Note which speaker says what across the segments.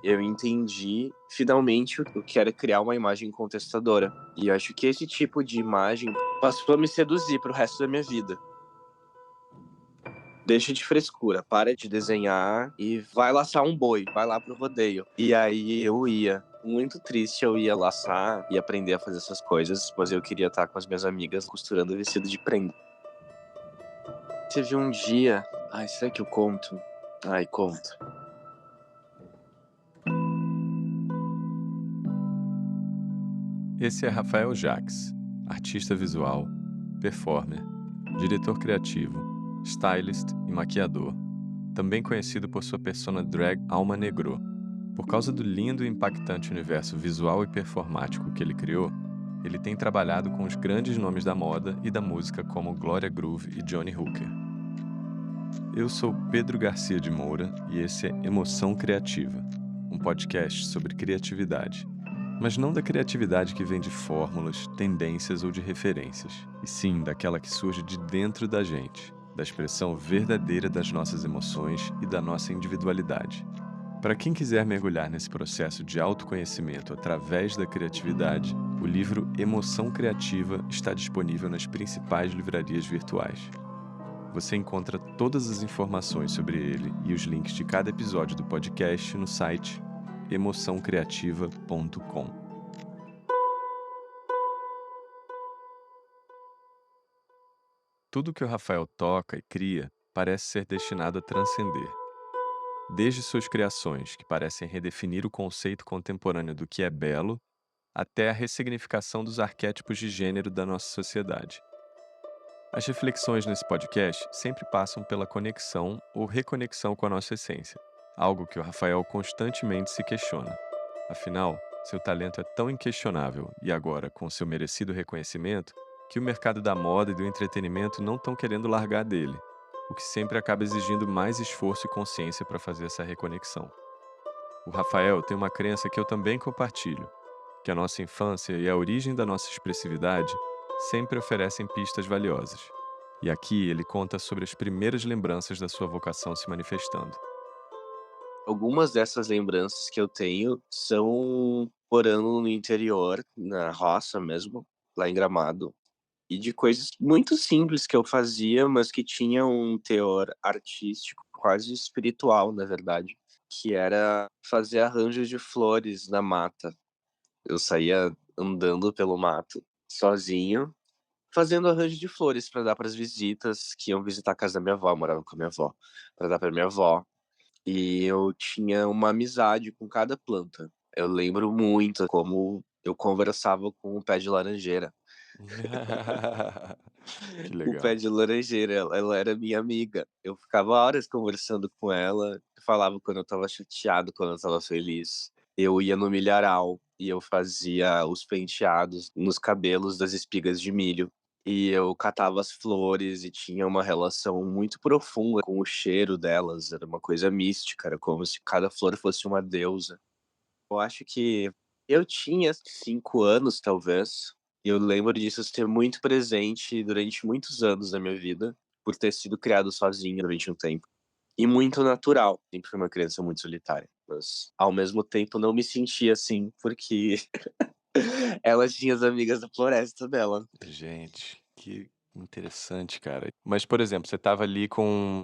Speaker 1: eu entendi finalmente o que era criar uma imagem contestadora. E eu acho que esse tipo de imagem passou a me seduzir pro resto da minha vida. Deixa de frescura, para de desenhar e vai laçar um boi, vai lá pro rodeio. E aí eu ia. Muito triste, eu ia laçar e aprender a fazer essas coisas, pois eu queria estar com as minhas amigas costurando vestido de prenda. Teve um dia. Ai, será que eu conto? Ai, conto.
Speaker 2: Esse é Rafael Jaques, artista visual, performer, diretor criativo, stylist e maquiador, também conhecido por sua persona drag Alma Negro. Por causa do lindo e impactante universo visual e performático que ele criou, ele tem trabalhado com os grandes nomes da moda e da música como Gloria Groove e Johnny Hooker. Eu sou Pedro Garcia de Moura e esse é Emoção Criativa, um podcast sobre criatividade. Mas não da criatividade que vem de fórmulas, tendências ou de referências, e sim daquela que surge de dentro da gente, da expressão verdadeira das nossas emoções e da nossa individualidade. Para quem quiser mergulhar nesse processo de autoconhecimento através da criatividade, o livro Emoção Criativa está disponível nas principais livrarias virtuais. Você encontra todas as informações sobre ele e os links de cada episódio do podcast no site emoçãocreativa.com. Tudo que o Rafael toca e cria parece ser destinado a transcender. Desde suas criações, que parecem redefinir o conceito contemporâneo do que é belo, até a ressignificação dos arquétipos de gênero da nossa sociedade. As reflexões nesse podcast sempre passam pela conexão ou reconexão com a nossa essência, algo que o Rafael constantemente se questiona. Afinal, seu talento é tão inquestionável e agora com seu merecido reconhecimento que o mercado da moda e do entretenimento não estão querendo largar dele, o que sempre acaba exigindo mais esforço e consciência para fazer essa reconexão. O Rafael tem uma crença que eu também compartilho, que a nossa infância e a origem da nossa expressividade sempre oferecem pistas valiosas. E aqui ele conta sobre as primeiras lembranças da sua vocação se manifestando.
Speaker 1: Algumas dessas lembranças que eu tenho são morando no interior, na roça mesmo, lá em Gramado. E de coisas muito simples que eu fazia, mas que tinham um teor artístico, quase espiritual, na verdade, que era fazer arranjos de flores na mata. Eu saía andando pelo mato, sozinho, fazendo arranjo de flores para dar para as visitas que iam visitar a casa da minha avó, eu morava com a minha avó, para dar para minha avó. E eu tinha uma amizade com cada planta. Eu lembro muito como eu conversava com o pé de laranjeira.
Speaker 2: Que
Speaker 1: O pé
Speaker 2: legal.
Speaker 1: de laranjeira, ela era minha amiga. Eu ficava horas conversando com ela, falava quando eu estava chateado, quando eu estava feliz. Eu ia no milharal e eu fazia os penteados nos cabelos das espigas de milho. E eu catava as flores e tinha uma relação muito profunda com o cheiro delas, era uma coisa mística, era como se cada flor fosse uma deusa. Eu acho que eu tinha 5 anos, talvez, e eu lembro disso ser muito presente durante muitos anos da minha vida, por ter sido criado sozinho durante um tempo. E muito natural, sempre fui uma criança muito solitária, mas ao mesmo tempo não me sentia assim, porque ela tinha as amigas da floresta dela.
Speaker 2: Gente, que interessante, cara. Mas, por exemplo, você estava ali com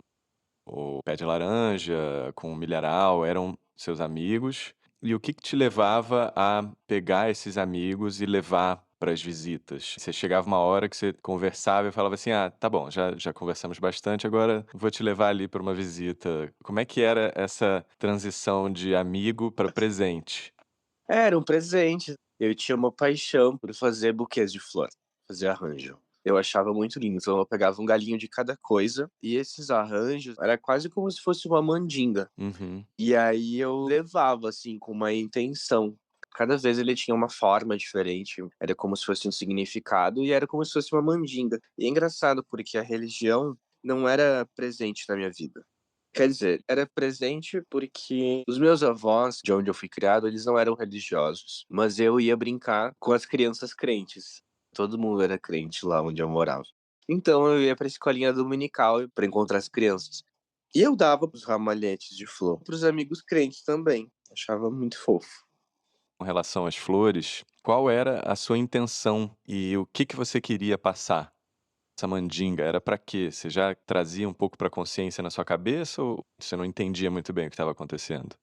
Speaker 2: o pé de laranja, com o milharal, eram seus amigos. E o que que te levava a pegar esses amigos e levar para as visitas? Você chegava uma hora que você conversava e falava assim: "Ah, tá bom, já conversamos bastante, agora vou te levar ali para uma visita". Como é que era essa transição de amigo para presente?
Speaker 1: Era um presente. Eu tinha uma paixão por fazer buquês de flor, fazer arranjo. Eu achava muito lindo, então eu pegava um galinho de cada coisa, e esses arranjos era quase como se fosse uma mandinga.
Speaker 2: Uhum.
Speaker 1: E aí eu levava, assim, com uma intenção. Cada vez ele tinha uma forma diferente, era como se fosse um significado e era como se fosse uma mandinga. E é engraçado porque a religião não era presente na minha vida. Quer dizer, era presente porque os meus avós, de onde eu fui criado, eles não eram religiosos, mas eu ia brincar com as crianças crentes. Todo mundo era crente lá onde eu morava. Então eu ia pra escolinha dominical pra encontrar as crianças. E eu dava os ramalhetes de flor pros amigos crentes também. Achava muito fofo.
Speaker 2: Com relação às flores, qual era a sua intenção e o que você queria passar? Essa mandinga era pra quê? Você já trazia um pouco pra consciência na sua cabeça ou você não entendia muito bem o que estava acontecendo?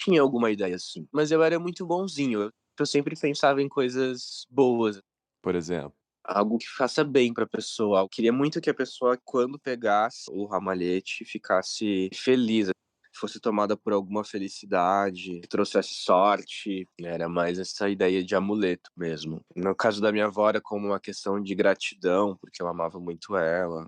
Speaker 1: Tinha alguma ideia assim, mas eu era muito bonzinho, eu sempre pensava em coisas boas,
Speaker 2: Por exemplo?
Speaker 1: algo que faça bem pra pessoa. Eu queria muito que a pessoa, quando pegasse o ramalhete, ficasse feliz, fosse tomada por alguma felicidade, que trouxesse sorte. Era mais essa ideia de amuleto mesmo. No caso da minha avó, era como uma questão de gratidão, porque eu amava muito ela.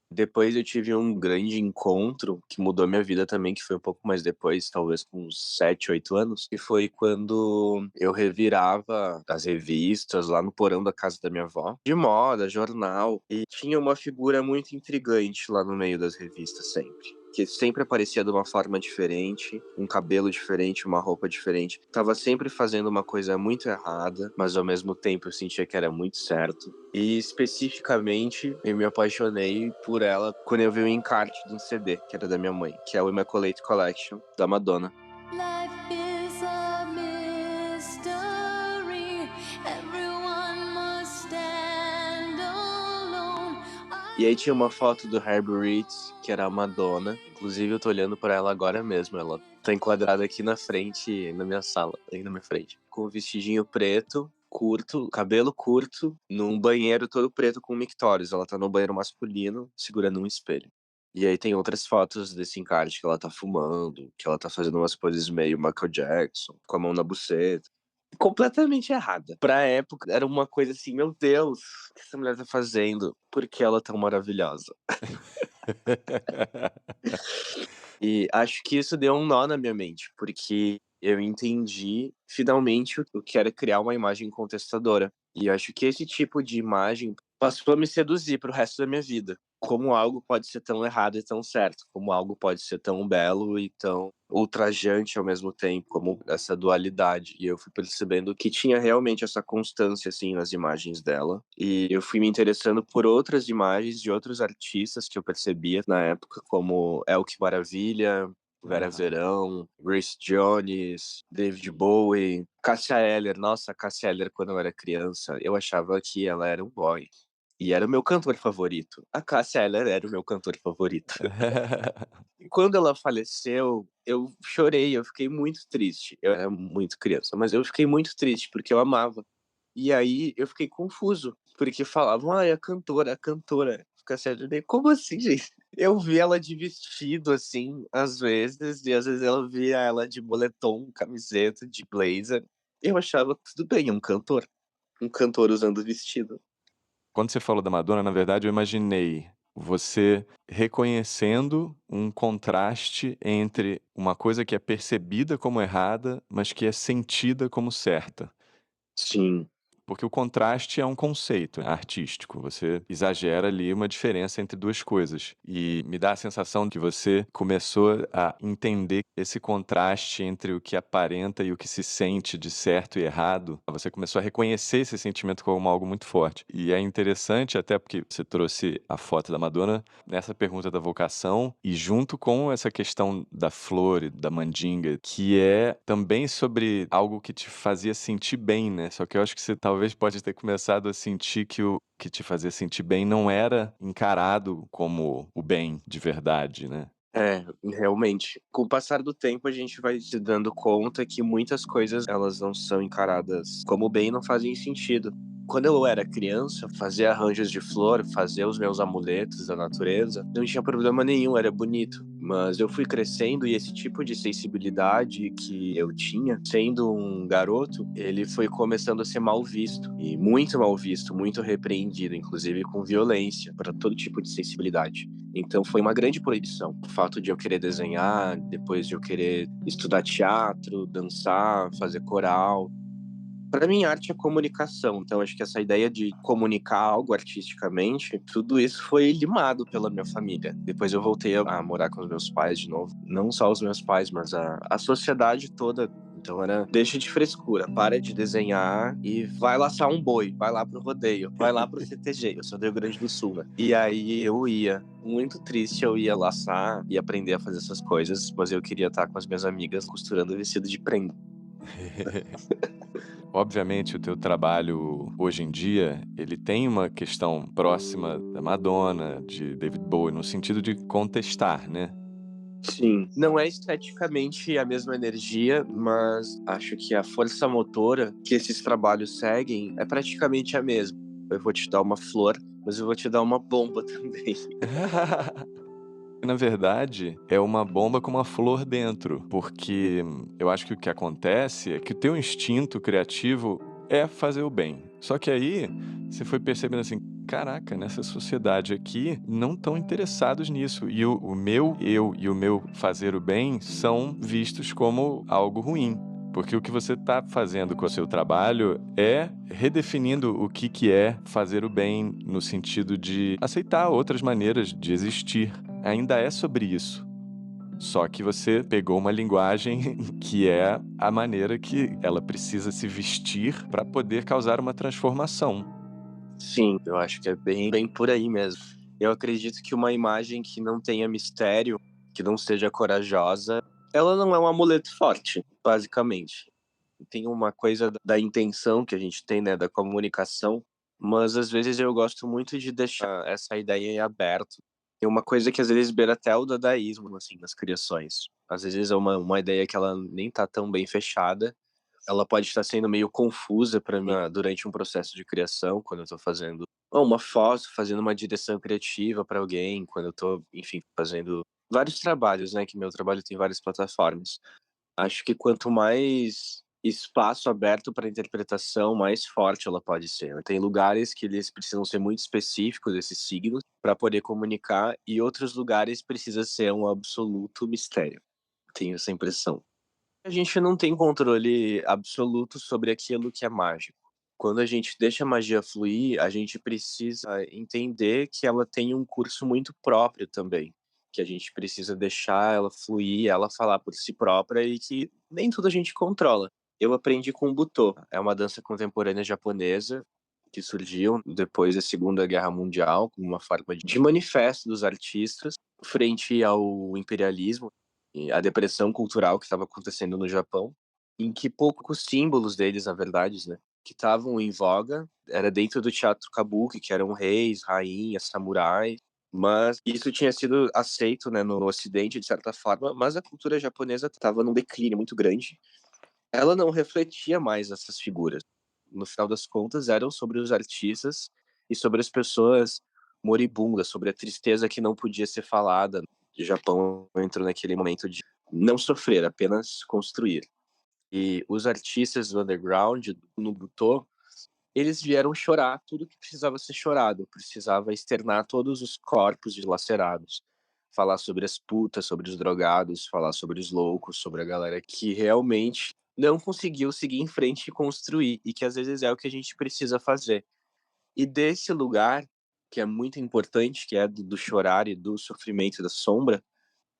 Speaker 1: Depois eu tive um grande encontro que mudou minha vida também, que foi um pouco mais depois, talvez com uns 7, 8 anos, que foi quando eu revirava as revistas lá no porão da casa da minha avó, de moda, jornal, e tinha uma figura muito intrigante lá no meio das revistas sempre. Que sempre aparecia de uma forma diferente, um cabelo diferente, uma roupa diferente. Tava sempre fazendo uma coisa muito errada, mas ao mesmo tempo eu sentia que era muito certo. E especificamente, eu me apaixonei por ela quando eu vi o encarte de um CD, que era da minha mãe, que é o Immaculate Collection, da Madonna.
Speaker 3: Life is a mystery. Everyone must stand alone.
Speaker 1: E aí tinha uma foto do Herbie Reed, que era a Madonna. Inclusive eu tô olhando pra ela agora mesmo, ela tá enquadrada aqui na frente, na minha sala, aí na minha frente. Com um vestidinho preto, curto, cabelo curto, num banheiro todo preto com mictórios. Ela tá no banheiro masculino, segurando um espelho. E aí tem outras fotos desse encarte que ela tá fumando, que ela tá fazendo umas poses meio Michael Jackson, com a mão na buceta. Completamente errada. Pra época, era uma coisa assim, meu Deus, o que essa mulher tá fazendo? Por que ela é tão maravilhosa? E acho que isso deu um nó na minha mente, porque eu entendi finalmente o que era criar uma imagem contestadora. E acho que esse tipo de imagem passou a me seduzir pro resto da minha vida. Como algo pode ser tão errado e tão certo, como algo pode ser tão belo e tão ultrajante ao mesmo tempo, como essa dualidade. E eu fui percebendo que tinha realmente essa constância assim nas imagens dela. E eu fui me interessando por outras imagens de outros artistas que eu percebia na época, como Elke Maravilha, Vera
Speaker 2: Aham.
Speaker 1: Verão, Grace Jones, David Bowie, Cássia Eller. Nossa, a Cássia Eller, quando eu era criança, eu achava que ela era um boy. E era o meu cantor favorito. A Cássia Eller era o meu cantor favorito. E quando ela faleceu, eu chorei, eu fiquei muito triste. Eu era muito criança, mas eu fiquei muito triste porque eu amava. E aí eu fiquei confuso, porque falavam, ah, é a cantora, a cantora. Fica sério, eu falei, como assim, gente? Eu vi ela de vestido, assim, às vezes, e às vezes eu via ela de moletom, camiseta, de blazer. Eu achava tudo bem, um cantor usando vestido.
Speaker 2: Quando você falou da Madonna, na verdade, eu imaginei você reconhecendo um contraste entre uma coisa que é percebida como errada, mas que é sentida como certa.
Speaker 1: Sim,
Speaker 2: Porque o contraste é um conceito artístico, você exagera ali uma diferença entre 2 coisas. E me dá a sensação que você começou a entender esse contraste entre o que aparenta e o que se sente de certo e errado. Você começou a reconhecer esse sentimento como algo muito forte. E é interessante até porque você trouxe a foto da Madonna nessa pergunta da vocação e junto com essa questão da flor e da mandinga, que é também sobre algo que te fazia sentir bem, né. Só que eu acho que você talvez pode ter começado a sentir que o que te fazia sentir bem não era encarado como o bem de verdade, né.
Speaker 1: é, realmente. Com o passar do tempo, a gente vai se dando conta que muitas coisas, elas não são encaradas como bem e não fazem sentido. Quando eu era criança, fazer arranjos de flor, fazer os meus amuletos da natureza, não tinha problema nenhum, era bonito. Mas eu fui crescendo e esse tipo de sensibilidade que eu tinha, sendo um garoto, ele foi começando a ser mal visto. E muito mal visto, muito repreendido, inclusive com violência, para todo tipo de sensibilidade. Então foi uma grande proibição. O fato de eu querer desenhar, depois de eu querer estudar teatro, dançar, fazer coral. Para mim, arte é comunicação. Então, acho que essa ideia de comunicar algo artisticamente, tudo isso foi limado pela minha família. Depois eu voltei a morar com os meus pais de novo. Não só os meus pais, mas a sociedade toda Então era, deixa de frescura, para de desenhar e vai laçar um boi, vai lá pro rodeio, vai lá pro CTG. Eu sou do Rio Grande do Sul, né? E aí eu ia, muito triste, eu ia laçar e aprender a fazer essas coisas, mas eu queria estar com as minhas amigas costurando vestido de prenda.
Speaker 2: Obviamente, o teu trabalho hoje em dia, ele tem uma questão próxima da Madonna, de David Bowie, no sentido de contestar, né?
Speaker 1: Sim, não é esteticamente a mesma energia, mas acho que a força motora que esses trabalhos seguem é praticamente a mesma. Eu vou te dar uma flor, mas eu vou te dar uma bomba também.
Speaker 2: Na verdade, é uma bomba com uma flor dentro, porque eu acho que o que acontece é que o teu instinto criativo é fazer o bem. Só que aí você foi percebendo assim, caraca, nessa sociedade aqui não estão interessados nisso. E o meu eu e o meu fazer o bem são vistos como algo ruim. Porque o que você está fazendo com o seu trabalho é redefinindo o que é fazer o bem no sentido de aceitar outras maneiras de existir. Ainda é sobre isso. Só que você pegou uma linguagem que é a maneira que ela precisa se vestir para poder causar uma transformação.
Speaker 1: Sim, eu acho que é bem por aí mesmo. Eu acredito que uma imagem que não tenha mistério, que não seja corajosa, ela não é um amuleto forte, basicamente. Tem uma coisa da intenção que a gente tem, né, da comunicação, mas às vezes eu gosto muito de deixar essa ideia em aberto. Tem uma coisa que às vezes beira até o dadaísmo, assim, nas criações. Às vezes é uma ideia que ela nem tá tão bem fechada, ela pode estar sendo meio confusa para mim durante um processo de criação, quando eu tô fazendo uma foto, fazendo uma direção criativa para alguém, quando eu tô, enfim, fazendo vários trabalhos, né, que meu trabalho tem várias plataformas. Acho que quanto mais espaço aberto para interpretação, mais forte ela pode ser, né. Tem lugares que eles precisam ser muito específicos, esses signos, para poder comunicar, e outros lugares precisa ser um absoluto mistério. Tenho essa impressão. A gente não tem controle absoluto sobre aquilo que é mágico. Quando a gente deixa a magia fluir, a gente precisa entender que ela tem um curso muito próprio também, que a gente precisa deixar ela fluir, ela falar por si própria e que nem tudo a gente controla. Eu aprendi com o Butô, é uma dança contemporânea japonesa que surgiu depois da Segunda Guerra Mundial como uma forma de manifesto dos artistas frente ao imperialismo e a depressão cultural que estava acontecendo no Japão, em que poucos símbolos deles, na verdade, né, que estavam em voga, era dentro do teatro kabuki, que eram reis, rainhas, samurais, mas isso tinha sido aceito, né, no ocidente de certa forma, mas a cultura japonesa estava num declínio muito grande. Ela não refletia mais essas figuras. No final das contas, eram sobre os artistas e sobre as pessoas moribundas, sobre a tristeza que não podia ser falada. O Japão entrou naquele momento de não sofrer, apenas construir. E os artistas do underground, no Butô, eles vieram chorar tudo que precisava ser chorado, precisava externar todos os corpos dilacerados, falar sobre as putas, sobre os drogados, falar sobre os loucos, sobre a galera que realmente não conseguiu seguir em frente e construir, e que às vezes é o que a gente precisa fazer. E desse lugar, que é muito importante, que é do chorar e do sofrimento da sombra,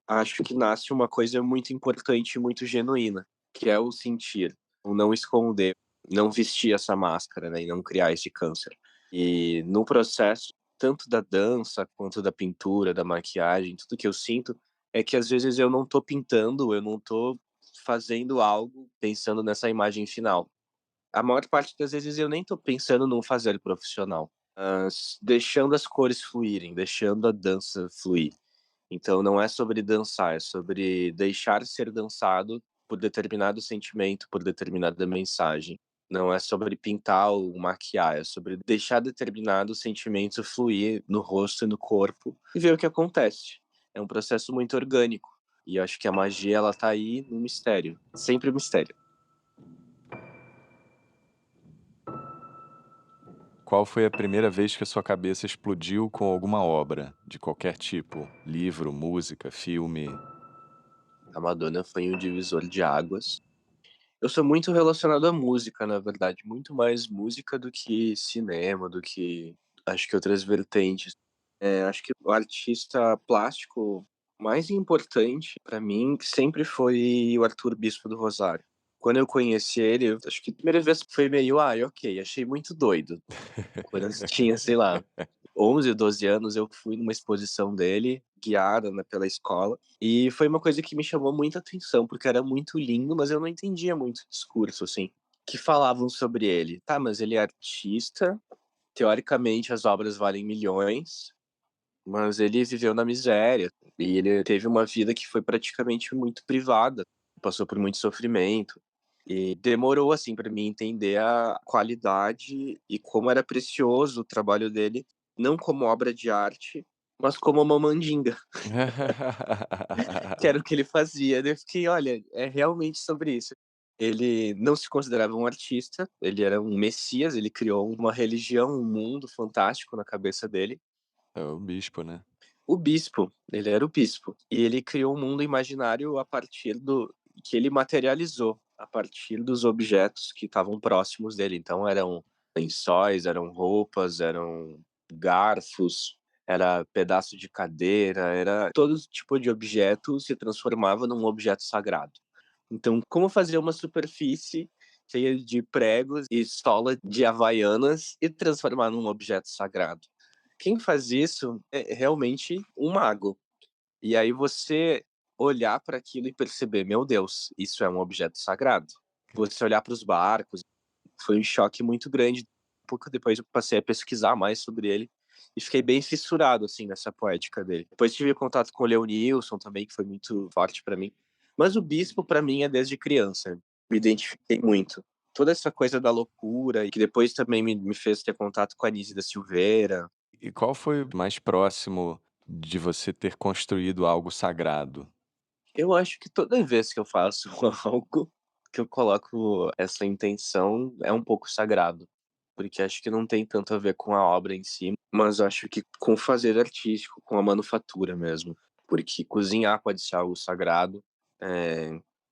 Speaker 1: acho que nasce uma coisa muito importante e muito genuína, que é o sentir, o não esconder, não vestir essa máscara, né, e não criar esse câncer. E no processo, tanto da dança quanto da pintura, da maquiagem, tudo que eu sinto é que às vezes eu não tô pintando, eu não tô fazendo algo pensando nessa imagem final. A maior parte das vezes eu nem tô pensando num fazer profissional, mas deixando as cores fluírem, deixando a dança fluir. Então não é sobre dançar, é sobre deixar ser dançado por determinado sentimento, por determinada mensagem. Não é sobre pintar ou maquiar, é sobre deixar determinado sentimento fluir no rosto e no corpo e ver o que acontece. É um processo muito orgânico. E eu acho que a magia ela tá aí no mistério, sempre o mistério.
Speaker 2: Qual foi a primeira vez que a sua cabeça explodiu com alguma obra, de qualquer tipo? Livro, música, filme?
Speaker 1: A Madonna foi um divisor de águas. Eu sou muito relacionado à música, na verdade, muito mais música do que cinema, do que acho que outras vertentes. Acho que o artista plástico mais importante pra mim sempre foi o Arthur Bispo do Rosário. Quando eu conheci ele, eu acho que a primeira vez foi meio: "Ai, ok", achei muito doido. Quando eu tinha, sei lá, 11 ou 12 anos, eu fui numa exposição dele, guiada, né, pela escola, e foi uma coisa que me chamou muita atenção, porque era muito lindo, mas eu não entendia muito o discurso, assim, que falavam sobre ele. Tá, mas ele é artista, teoricamente as obras valem milhões, mas ele viveu na miséria, e ele teve uma vida que foi praticamente muito privada, passou por muito sofrimento, e demorou, assim, pra mim entender a qualidade e como era precioso o trabalho dele, não como obra de arte, mas como uma mandinga, que era o que ele fazia. Daí eu fiquei: "Olha, é realmente sobre isso". Ele não se considerava um artista, ele era um messias, ele criou uma religião, um mundo fantástico na cabeça dele.
Speaker 2: É o bispo, né?
Speaker 1: O bispo, ele era o bispo. E ele criou um mundo imaginário a partir do que ele materializou, a partir dos objetos que estavam próximos dele. Então eram lençóis, eram roupas, eram garfos, era pedaço de cadeira, era todo tipo de objeto se transformava num objeto sagrado. Então, como fazer uma superfície cheia de pregos e sola de havaianas e transformar num objeto sagrado? Quem faz isso é realmente um mago. E aí você olhar para aquilo e perceber: "Meu Deus, isso é um objeto sagrado". Você olhar para os barcos, foi um choque muito grande. Pouco depois eu passei a pesquisar mais sobre ele e fiquei bem fissurado, assim, nessa poética dele. Depois tive contato com o Leonilson também, que foi muito forte para mim. Mas o Bispo para mim é desde criança, me identifiquei muito. Toda essa coisa da loucura e que depois também me fez ter contato com a Anísia da Silveira.
Speaker 2: E qual foi o mais próximo de você ter construído algo sagrado?
Speaker 1: Eu acho que toda vez que eu faço algo, que eu coloco essa intenção, é um pouco sagrado, porque acho que não tem tanto a ver com a obra em si, mas acho que com o fazer artístico, com a manufatura mesmo, porque cozinhar pode ser algo sagrado,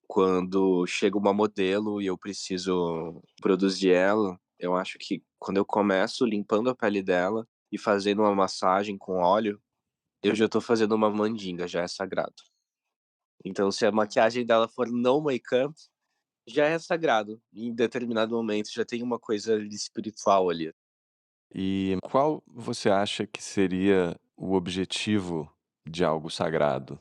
Speaker 1: quando chega uma modelo e eu preciso produzir ela, eu acho que quando eu começo limpando a pele dela e fazendo uma massagem com óleo, eu já tô fazendo uma mandinga, já é sagrado. Então, se a maquiagem dela for no make-up, já é sagrado. Em determinado momento já tem uma coisa ali espiritual ali.
Speaker 2: E qual você acha que seria o objetivo de algo sagrado?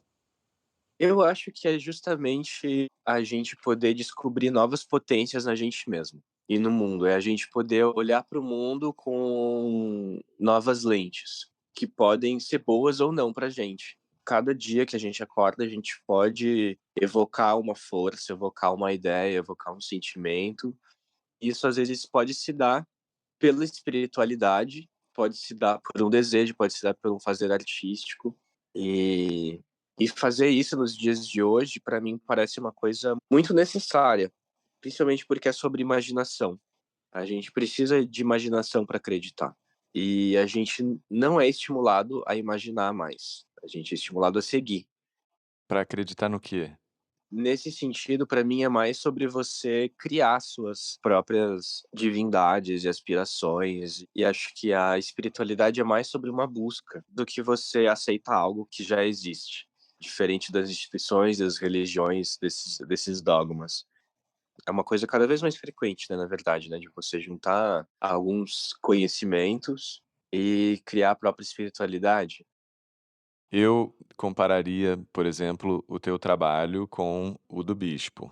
Speaker 1: Eu acho que é justamente a gente poder descobrir novas potências na gente mesmo e no mundo. É a gente poder olhar para o mundo com novas lentes, que podem ser boas ou não pra gente. Cada dia que a gente acorda, a gente pode evocar uma força, evocar uma ideia, evocar um sentimento. Isso às vezes pode se dar pela espiritualidade, pode se dar por um desejo, pode se dar por um fazer artístico. E e fazer isso nos dias de hoje, para mim, parece uma coisa muito necessária, principalmente porque é sobre imaginação. A gente precisa de imaginação para acreditar. E a gente não é estimulado a imaginar mais, a gente é estimulado a seguir.
Speaker 2: Para acreditar no quê?
Speaker 1: Nesse sentido, para mim, é mais sobre você criar suas próprias divindades e aspirações, e acho que a espiritualidade é mais sobre uma busca do que você aceitar algo que já existe, diferente das instituições, das religiões, desses dogmas. É uma coisa cada vez mais frequente, né, na verdade, né, de você juntar alguns conhecimentos e criar a própria espiritualidade.
Speaker 2: Eu compararia, por exemplo, o teu trabalho com o do bispo,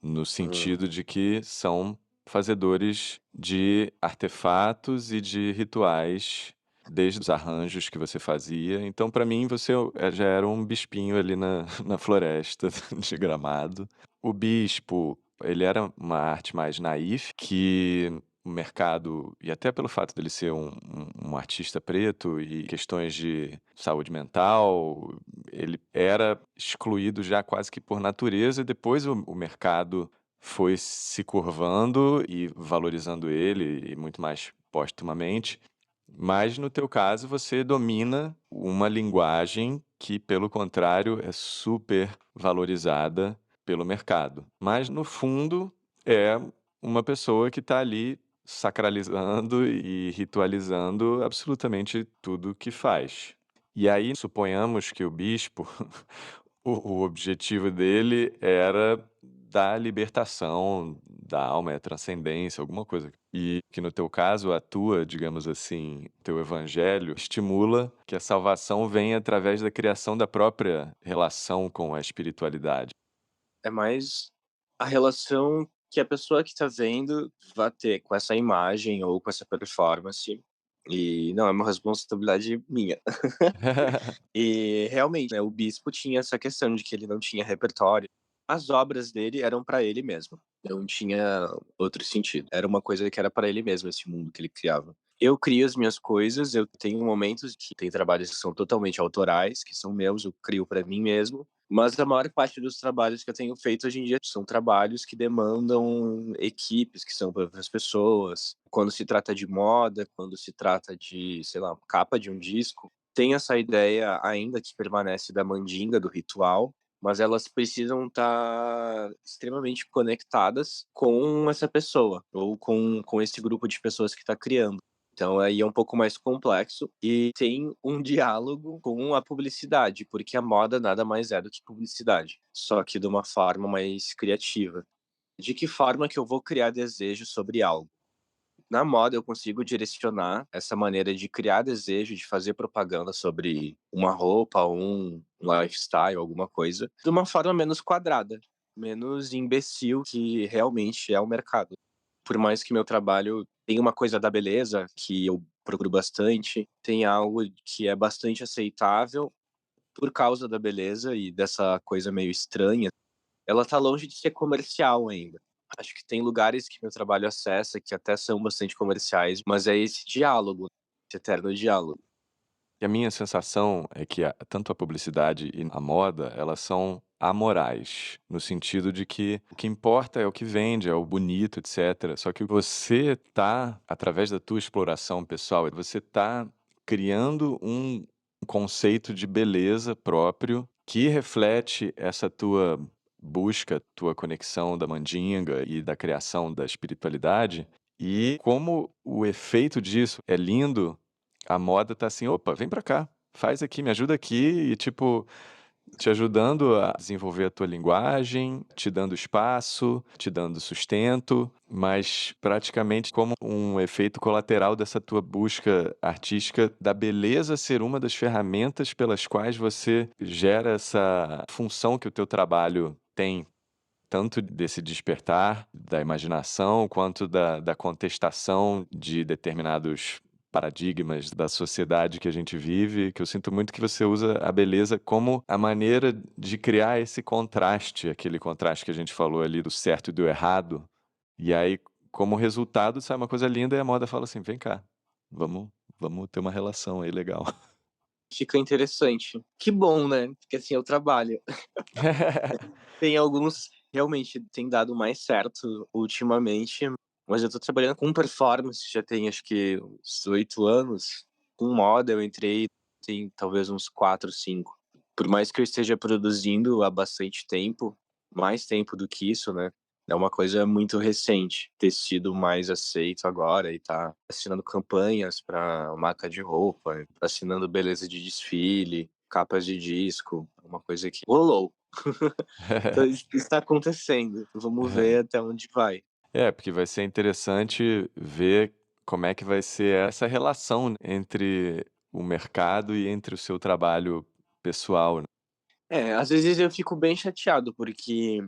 Speaker 2: no
Speaker 1: Hum.
Speaker 2: sentido de que são fazedores de artefatos e de rituais, desde os arranjos que você fazia. Então, para mim, você já era um bispinho ali na, na floresta de Gramado. O bispo, ele era uma arte mais naif, que o mercado, e até pelo fato dele ser um artista preto e questões de saúde mental, ele era excluído já quase que por natureza, e depois o mercado foi se curvando e valorizando ele, e muito mais postumamente. Mas no teu caso, você domina uma linguagem que, pelo contrário, é super valorizada pelo mercado. Mas no fundo é uma pessoa que está ali sacralizando e ritualizando absolutamente tudo que faz. E aí, suponhamos que o bispo, o objetivo dele era da libertação da alma, é a transcendência, alguma coisa. E que no teu caso, a tua, digamos assim, teu evangelho estimula que a salvação venha através da criação da própria relação com a espiritualidade.
Speaker 1: É mais a relação que a pessoa que tá vendo vai ter com essa imagem ou com essa performance, e não é uma responsabilidade minha. E realmente, né, o bispo tinha essa questão de que ele não tinha repertório. As obras dele eram pra ele mesmo, não tinha outro sentido. Era uma coisa que era pra ele mesmo, esse mundo que ele criava. Eu crio as minhas coisas, eu tenho momentos que tem trabalhos que são totalmente autorais, que são meus, eu crio pra mim mesmo, mas a maior parte dos trabalhos que eu tenho feito hoje em dia são trabalhos que demandam equipes, que são para outras pessoas. Quando se trata de moda, quando se trata de, sei lá, capa de um disco, tem essa ideia ainda que permanece da mandinga, do ritual, mas elas precisam estar extremamente conectadas com essa pessoa ou com esse grupo de pessoas que está criando. Então aí é um pouco mais complexo e tem um diálogo com a publicidade, porque a moda nada mais é do que publicidade, só que de uma forma mais criativa. De que forma que eu vou criar desejo sobre algo? Na moda eu consigo direcionar essa maneira de criar desejo, de fazer propaganda sobre uma roupa, um lifestyle, alguma coisa, de uma forma menos quadrada, menos imbecil que realmente é o mercado. Por mais que meu trabalho tenha uma coisa da beleza, que eu procuro bastante, tem algo que é bastante aceitável por causa da beleza e dessa coisa meio estranha, ela tá longe de ser comercial ainda. Acho que tem lugares que meu trabalho acessa que até são bastante comerciais, mas é esse diálogo, esse eterno diálogo.
Speaker 2: E a minha sensação é que tanto a publicidade e a moda, elas são amorais, no sentido de que o que importa é o que vende, é o bonito, etc. Só que você tá, através da tua exploração pessoal, você tá criando um conceito de beleza próprio que reflete essa tua busca, tua conexão da mandinga e da criação da espiritualidade. E como o efeito disso é lindo, a moda tá assim: "Opa, vem pra cá, faz aqui, me ajuda aqui", e tipo, te ajudando a desenvolver a tua linguagem, te dando espaço, te dando sustento, mas praticamente como um efeito colateral dessa tua busca artística da beleza ser uma das ferramentas pelas quais você gera essa função que o teu trabalho tem, tanto desse despertar da imaginação, quanto da contestação de determinados paradigmas da sociedade que a gente vive, que eu sinto muito que você usa a beleza como a maneira de criar esse contraste, aquele contraste que a gente falou ali do certo e do errado, e aí, como resultado, sai uma coisa linda e a moda fala assim: "Vem cá, vamos vamos ter uma relação aí legal".
Speaker 1: Fica interessante. Que bom, né, porque assim eu trabalho. Tem alguns realmente tem dado mais certo ultimamente, mas eu tô trabalhando com performance já tem acho que uns 8 anos. Com moda eu entrei tem talvez uns 4, 5. Por mais que eu esteja produzindo há bastante tempo, mais tempo do que isso, né, é uma coisa muito recente, ter sido mais aceito agora e tá assinando campanhas pra marca de roupa, assinando beleza de desfile, capas de disco, uma coisa que rolou. Então isso está acontecendo, vamos ver até onde vai.
Speaker 2: É, porque vai ser interessante ver como é que vai ser essa relação entre o mercado e entre o seu trabalho pessoal, né.
Speaker 1: É, às vezes eu fico bem chateado, porque,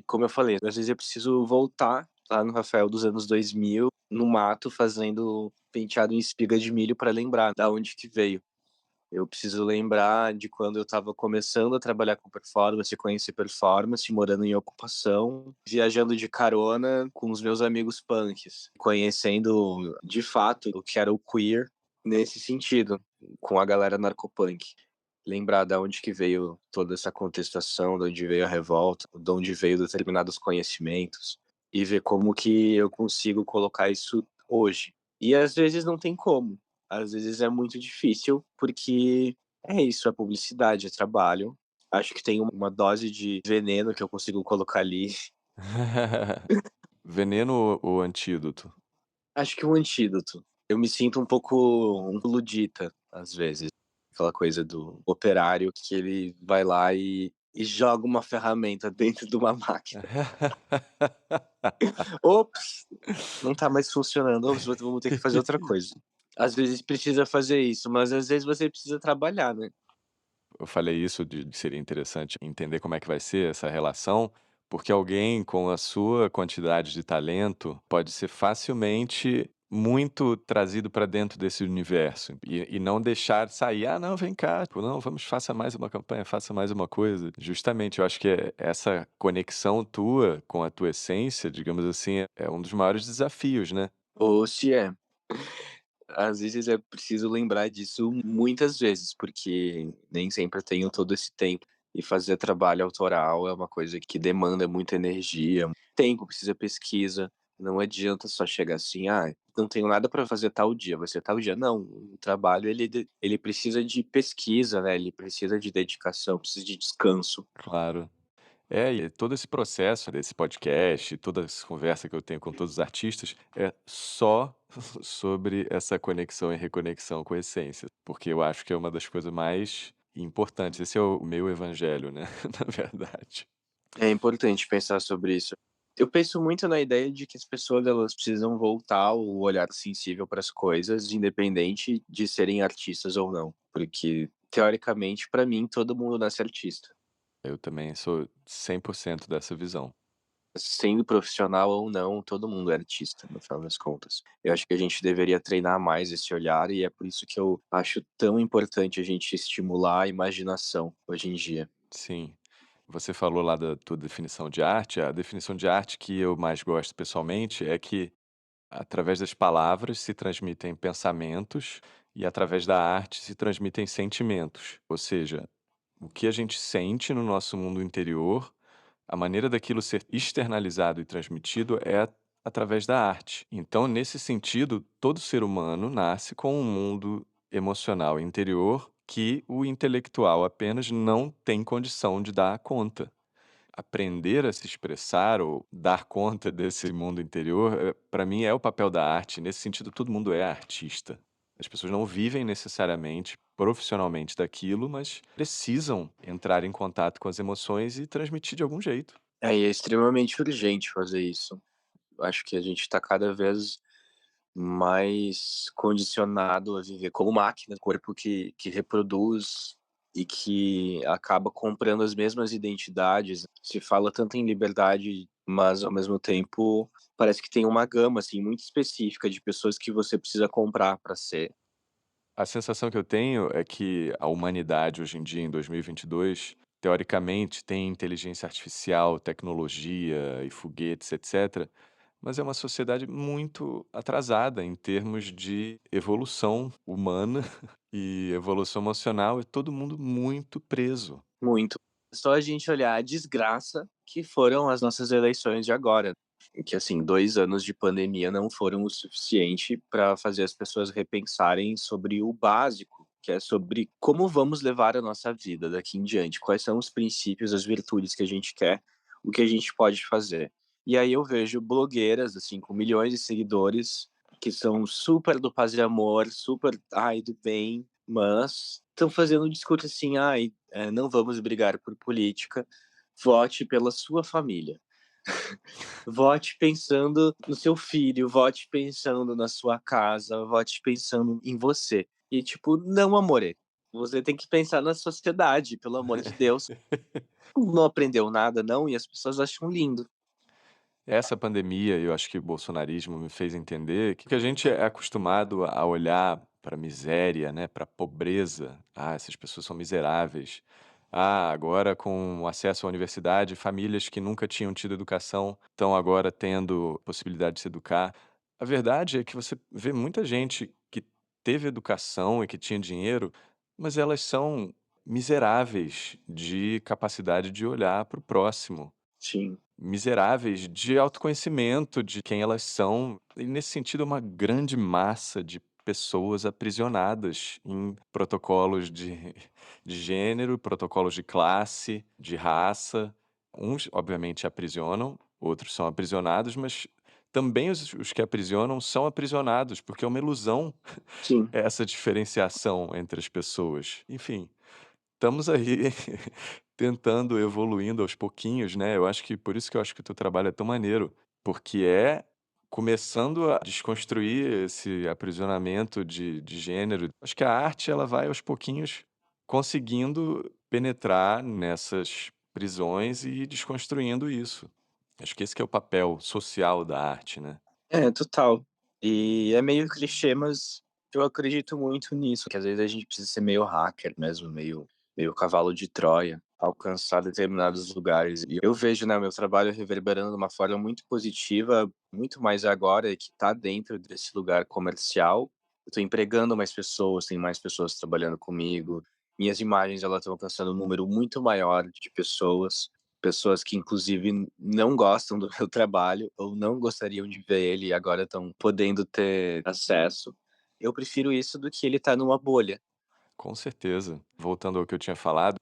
Speaker 1: como eu falei, às vezes eu preciso voltar lá no Rafael dos anos 2000, no mato, fazendo penteado em espiga de milho pra lembrar da onde que veio. Eu preciso lembrar de quando eu estava começando a trabalhar com performance, conhecer performance, morando em ocupação, viajando de carona com os meus amigos punks, conhecendo de fato o que era o queer nesse sentido, com a galera narcopunk. Lembrar da onde que veio toda essa contestação, de onde veio a revolta, de onde veio determinados conhecimentos, e ver como que eu consigo colocar isso hoje. E às vezes não tem como, às vezes é muito difícil, porque é isso, é publicidade, é trabalho. Acho que tem uma dose de veneno que eu consigo colocar ali.
Speaker 2: Veneno ou antídoto?
Speaker 1: Acho que o antídoto. Eu me sinto um pouco um ludita, às vezes. Aquela coisa do operário que ele vai lá e e joga uma ferramenta dentro de uma máquina. "Ops, não tá mais funcionando. Ops, vamos ter que fazer outra coisa". Às vezes precisa fazer isso, mas às vezes você precisa trabalhar, né.
Speaker 2: Eu falei isso de seria interessante entender como é que vai ser essa relação, porque alguém com a sua quantidade de talento pode ser facilmente muito trazido para dentro desse universo e não deixar sair: "Ah, não, vem cá, tipo, não, vamos, faça mais uma campanha, faça mais uma coisa". Justamente, eu acho que essa conexão tua com a tua essência, digamos assim, é um dos maiores desafios, né?
Speaker 1: Ou se é. Às vezes é preciso lembrar disso muitas vezes, porque nem sempre eu tenho todo esse tempo. E fazer trabalho autoral é uma coisa que demanda muita energia, tempo, precisa pesquisa. Não adianta só chegar assim: "Ah, não tenho nada para fazer tal dia, vai ser tal dia". Não, o trabalho ele precisa de pesquisa, né, ele precisa de dedicação, precisa de descanso.
Speaker 2: Claro. É, e todo esse processo desse podcast, toda essa conversa que eu tenho com todos os artistas, é só sobre essa conexão e reconexão com a essência, porque eu acho que é uma das coisas mais importantes. Esse é o meu evangelho, né, na verdade.
Speaker 1: É importante pensar sobre isso. Eu penso muito na ideia de que as pessoas elas precisam voltar o olhar sensível para as coisas, independente de serem artistas ou não, porque teoricamente para mim todo mundo nasce artista,
Speaker 2: Eu também sou 100% dessa visão.
Speaker 1: sendo profissional ou não, todo mundo é artista no final das contas. Eu acho que a gente deveria treinar mais esse olhar e é por isso que eu acho tão importante a gente estimular a imaginação hoje em dia.
Speaker 2: Sim. Você falou lá da tua definição de arte, a definição de arte que eu mais gosto pessoalmente é que através das palavras se transmitem pensamentos e através da arte se transmitem sentimentos. Ou seja, o que a gente sente no nosso mundo interior, a maneira daquilo ser externalizado e transmitido é através da arte. Então, nesse sentido, todo ser humano nasce com um mundo emocional interior que o intelectual apenas não tem condição de dar conta. Aprender a se expressar ou dar conta desse mundo interior, para mim é o papel da arte. Nesse sentido, todo mundo é artista. As pessoas não vivem necessariamente profissionalmente daquilo, mas precisam entrar em contato com as emoções e transmitir de algum jeito.
Speaker 1: É, e é extremamente urgente fazer isso. Acho que a gente está cada vez mais condicionado a viver como máquina, corpo que reproduz e que acaba comprando as mesmas identidades. Se fala tanto em liberdade, mas ao mesmo tempo parece que tem uma gama, assim, muito específica de pessoas que você precisa comprar para ser.
Speaker 2: A sensação que eu tenho é que a humanidade hoje em dia, em 2022, teoricamente tem inteligência artificial, tecnologia e foguetes, etc. Mas é uma sociedade muito atrasada em termos de evolução humana e evolução emocional, e todo mundo muito preso.
Speaker 1: Muito. Só a gente olhar a desgraça que foram as nossas eleições de agora, que assim, 2 anos de pandemia não foram o suficiente para fazer as pessoas repensarem sobre o básico, que é sobre como vamos levar a nossa vida daqui em diante, quais são os princípios, as virtudes que a gente quer, o que a gente pode fazer. E aí eu vejo blogueiras, assim, com milhões de seguidores, que são super do paz e amor, super, ai, do bem, mas estão fazendo um discurso assim: "Ai, não vamos brigar por política, vote pela sua família. Vote pensando no seu filho, vote pensando na sua casa, vote pensando em você". E tipo, não amore, você tem que pensar na sociedade, pelo amor de Deus. Não aprendeu nada não, e as pessoas acham lindo.
Speaker 2: Essa pandemia, eu acho que o bolsonarismo me fez entender que a gente é acostumado a olhar para a miséria, né, para a pobreza. Ah, essas pessoas são miseráveis. Ah, agora com o acesso à universidade, famílias que nunca tinham tido educação estão agora tendo possibilidade de se educar. A verdade é que você vê muita gente que teve educação e que tinha dinheiro, mas elas são miseráveis de capacidade de olhar para o próximo,
Speaker 1: Sim,
Speaker 2: miseráveis de autoconhecimento de quem elas são, e nesse sentido é uma grande massa de pessoas aprisionadas em protocolos de de gênero, protocolos de classe, de raça. Uns obviamente aprisionam, outros são aprisionados, mas também os que aprisionam são aprisionados, porque é uma ilusão
Speaker 1: sim.
Speaker 2: essa diferenciação entre as pessoas. Enfim, estamos aí tentando, evoluindo aos pouquinhos, né, eu acho que por isso que eu acho que o teu trabalho é tão maneiro, porque é começando a desconstruir esse aprisionamento de gênero. Acho que a arte ela vai aos pouquinhos conseguindo penetrar nessas prisões e ir desconstruindo isso. Acho que esse que é o papel social da arte, né.
Speaker 1: É, total. E é meio clichê, mas eu acredito muito nisso, que às vezes a gente precisa ser meio hacker mesmo, meio cavalo de Troia, alcançar determinados lugares. E eu vejo, né, o meu trabalho reverberando de uma forma muito positiva, muito mais agora que tá dentro desse lugar comercial. Eu tô empregando mais pessoas, tem mais pessoas trabalhando comigo. Minhas imagens, elas estão alcançando um número muito maior de pessoas. Pessoas que inclusive não gostam do meu trabalho ou não gostariam de ver ele e agora estão podendo ter acesso. Eu prefiro isso do que ele estar numa bolha.
Speaker 2: Com certeza. Voltando ao que eu tinha falado,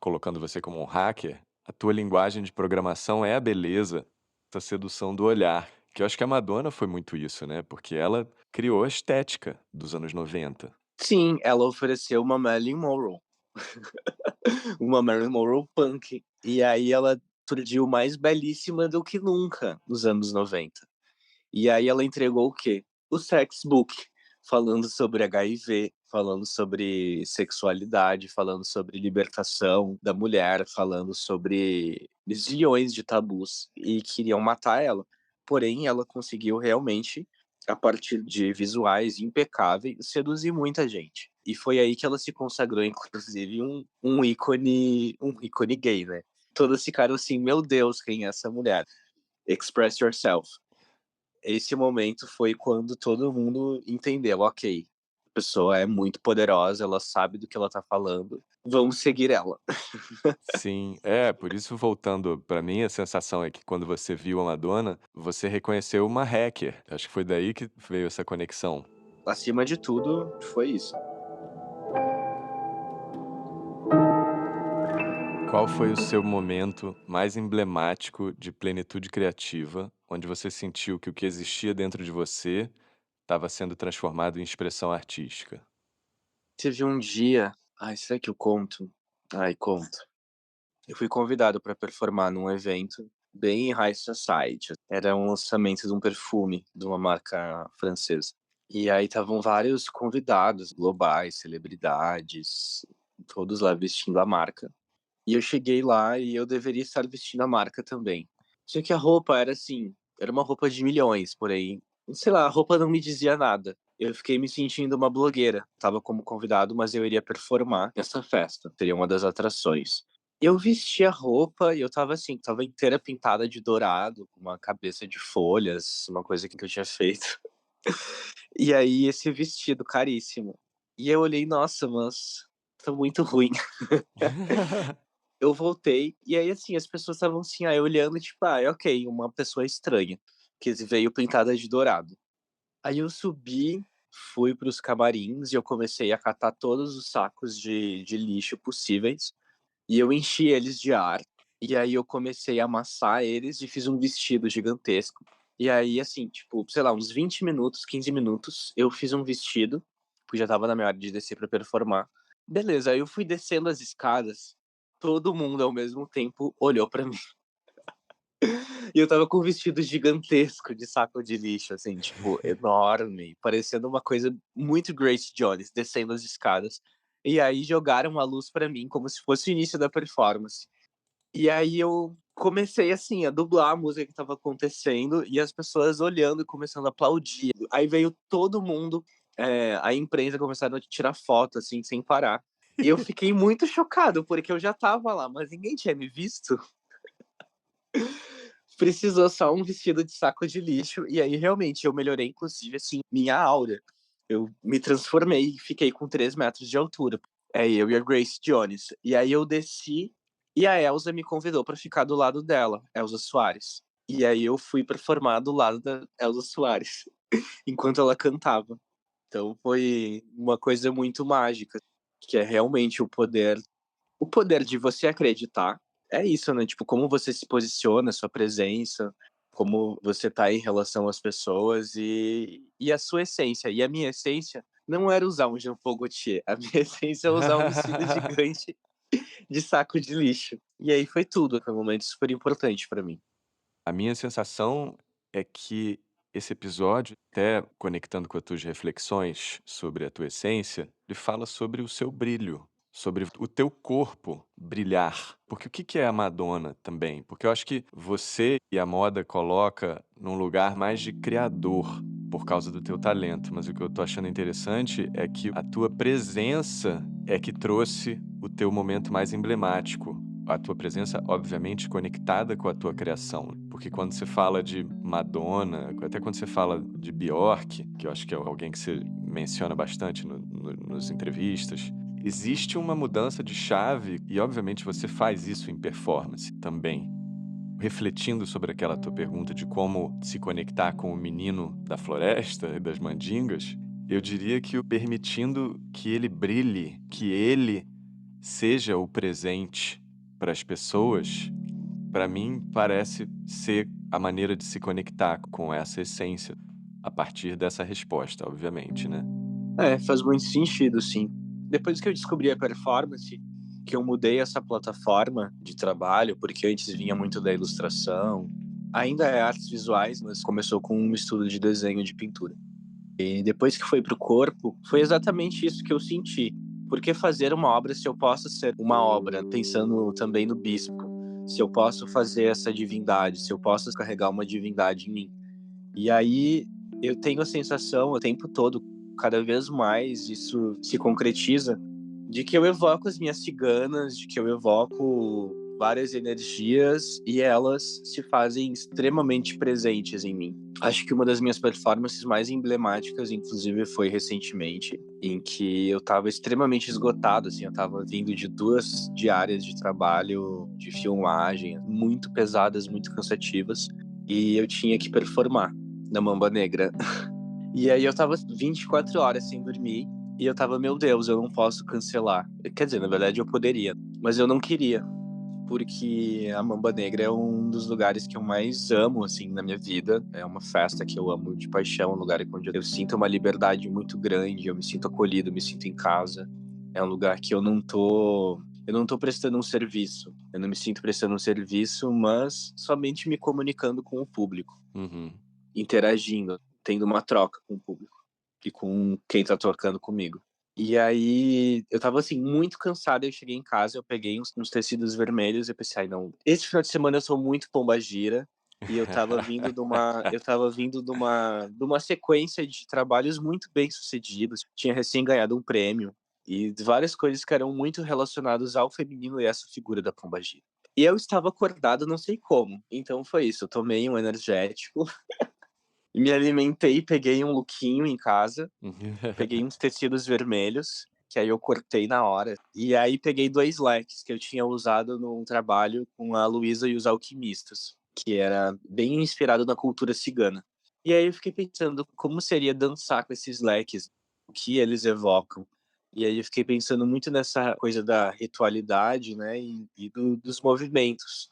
Speaker 2: colocando você como um hacker, a tua linguagem de programação é a beleza, essa sedução do olhar, que eu acho que a Madonna foi muito isso, né, porque ela criou a estética dos anos 90.
Speaker 1: Sim, ela ofereceu uma Marilyn Monroe, uma Marilyn Monroe punk. E aí ela surgiu mais belíssima do que nunca nos anos 90. E aí ela entregou o quê? O sex book, falando sobre HIV, falando sobre sexualidade, falando sobre libertação da mulher, falando sobre zilhões de tabus e queriam matar ela. Porém, ela conseguiu realmente, a partir de visuais impecáveis, seduzir muita gente. E foi aí que ela se consagrou, inclusive, um ícone gay, né? Todos ficaram assim, meu Deus, quem é essa mulher? Express yourself. Esse momento foi quando todo mundo entendeu, ok, a pessoa é muito poderosa, ela sabe do que ela tá falando, vamos seguir ela.
Speaker 2: Sim, por isso voltando pra mim, a sensação é que quando você viu a Madonna, você reconheceu uma hacker. Acho que foi daí que veio essa conexão.
Speaker 1: Acima de tudo, foi isso.
Speaker 2: Qual foi o seu momento mais emblemático de plenitude criativa, onde você sentiu que o que existia dentro de você estava sendo transformado em expressão artística?
Speaker 1: Teve um dia, ai, será que eu conto? Ai, conto. Eu fui convidado para performar num evento bem high society. Era um lançamento de um perfume de uma marca francesa. E aí estavam vários convidados globais, celebridades, todos lá vestindo a marca. E eu cheguei lá e eu deveria estar vestindo a marca também. Só que a roupa era assim, era uma roupa de milhões, porém, sei lá, a roupa não me dizia nada. Eu fiquei me sentindo uma blogueira. Tava como convidado, mas eu iria performar nessa festa. Seria uma das atrações. Eu vesti a roupa e eu tava assim, tava inteira pintada de dourado, com uma cabeça de folhas, uma coisa que eu tinha feito. E aí esse vestido caríssimo. E eu olhei, nossa, mas tá muito ruim. Eu voltei, e aí, assim, as pessoas estavam assim, olhando, tipo, ok, uma pessoa estranha, que veio pintada de dourado. Aí eu subi, fui para os camarins e eu comecei a catar todos os sacos de lixo possíveis, e eu enchi eles de ar, e aí eu comecei a amassar eles e fiz um vestido gigantesco. E aí, assim, tipo, sei lá, uns 20 minutos, 15 minutos, eu fiz um vestido, porque já tava na minha hora de descer pra performar. Beleza, aí eu fui descendo as escadas, todo mundo ao mesmo tempo olhou pra mim. E eu tava com um vestido gigantesco de saco de lixo, assim, tipo, enorme, parecendo uma coisa muito Grace Jones, descendo as escadas. E aí jogaram a luz pra mim como se fosse o início da performance. E aí eu comecei, assim, a dublar a música que estava acontecendo e as pessoas olhando e começando a aplaudir. Aí veio todo mundo, a imprensa começaram a tirar foto, assim, sem parar. E eu fiquei muito chocado, porque eu já estava lá, mas ninguém tinha me visto. Precisou só um vestido de saco de lixo, e aí realmente eu melhorei, inclusive, assim, minha aura. Eu me transformei e fiquei com 3 metros de altura. É, eu e a Grace Jones. E aí eu desci e a Elsa me convidou pra ficar do lado dela, Elsa Soares. E aí eu fui performar do lado da Elsa Soares, enquanto ela cantava. Então foi uma coisa muito mágica, que é realmente o poder de você acreditar. É isso, né? Tipo, como você se posiciona, sua presença, como você tá em relação às pessoas e a sua essência. E a minha essência não era usar um Jean Paul Gaultier. A minha essência é usar um vestido gigante de saco de lixo. E aí foi tudo, foi um momento super importante pra mim.
Speaker 2: A minha sensação é que esse episódio, até conectando com as tuas reflexões sobre a tua essência, ele fala sobre o seu brilho, sobre o teu corpo brilhar. Porque o que que é a Madonna também? Porque eu acho que você e a moda coloca num lugar mais de criador por causa do teu talento, mas o que eu tô achando interessante é que a tua presença é que trouxe o teu momento mais emblemático. A tua presença, obviamente, conectada com a tua criação, porque quando você fala de Madonna, até quando você fala de Bjork, que eu acho que é alguém que você menciona bastante nos entrevistas, existe uma mudança de chave e, obviamente, você faz isso em performance também. Refletindo sobre aquela tua pergunta de como se conectar com o menino da floresta e das mandingas, eu diria que o permitindo que ele brilhe, que ele seja o presente para as pessoas, para mim parece ser a maneira de se conectar com essa essência, a partir dessa resposta, obviamente, né.
Speaker 1: É, faz muito sentido, sim. Depois que eu descobri a performance, que eu mudei essa plataforma de trabalho, porque antes vinha muito da ilustração, ainda é artes visuais, mas começou com um estudo de desenho de pintura. E depois que foi pro corpo, foi exatamente isso que eu senti. Por que fazer uma obra se eu posso ser uma obra, pensando também no bispo? Se eu posso fazer essa divindade, se eu posso carregar uma divindade em mim. E aí eu tenho a sensação o tempo todo, cada vez mais isso se concretiza, de que eu evoco as minhas ciganas, de que eu evoco várias energias e elas se fazem extremamente presentes em mim. Acho que uma das minhas performances mais emblemáticas, inclusive, foi recentemente, em que eu estava extremamente esgotado, assim, eu estava vindo de 2 diárias de trabalho, de filmagem, muito pesadas, muito cansativas, e eu tinha que performar na Mamba Negra. E aí eu tava 24 horas sem dormir e eu tava, meu Deus, eu não posso cancelar. Quer dizer, na verdade eu poderia, mas eu não queria, porque a Mamba Negra é um dos lugares que eu mais amo, assim, na minha vida. É uma festa que eu amo de paixão, um lugar onde eu sinto uma liberdade muito grande, eu me sinto acolhido, me sinto em casa. É um lugar que eu não tô prestando um serviço. Eu não me sinto prestando um serviço, mas somente me comunicando com o público,
Speaker 2: Uhum.
Speaker 1: interagindo, tendo uma troca com o público e com quem tá tocando comigo. E aí, eu estava assim, muito cansado, eu cheguei em casa, eu peguei uns tecidos vermelhos e eu pensei: "Ai não, esse final de semana eu sou muito pombagira", e eu estava vindo de uma sequência de trabalhos muito bem-sucedidos, tinha recém ganhado um prêmio, e várias coisas que eram muito relacionadas ao feminino e essa figura da pombagira. E eu estava acordado, não sei como, então foi isso, eu tomei um energético, me alimentei, peguei um lookinho em casa, peguei uns tecidos vermelhos, que aí eu cortei na hora. E aí peguei 2 leques que eu tinha usado num trabalho com a Luísa e os Alquimistas, que era bem inspirado na cultura cigana. E aí eu fiquei pensando como seria dançar com esses leques, o que eles evocam. E aí eu fiquei pensando muito nessa coisa da ritualidade, né, dos movimentos.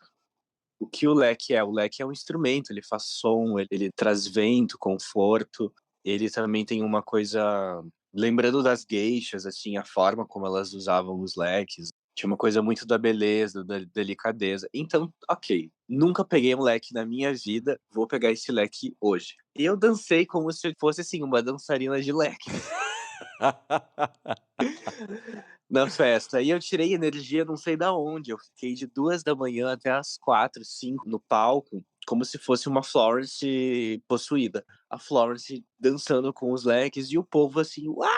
Speaker 1: O que o leque é? O leque é um instrumento, ele faz som, ele traz vento, conforto. Ele também tem uma coisa, lembrando das geishas, assim, a forma como elas usavam os leques, tinha uma coisa muito da beleza, da delicadeza. Então, ok, nunca peguei um leque na minha vida, vou pegar esse leque hoje. E eu dancei como se fosse, assim, uma dançarina de leques na festa. E eu tirei energia não sei da onde, eu fiquei de 2 da manhã até as 4, 5 no palco, como se fosse uma Florence possuída. A Florence dançando com os leques e o povo assim, "uá!",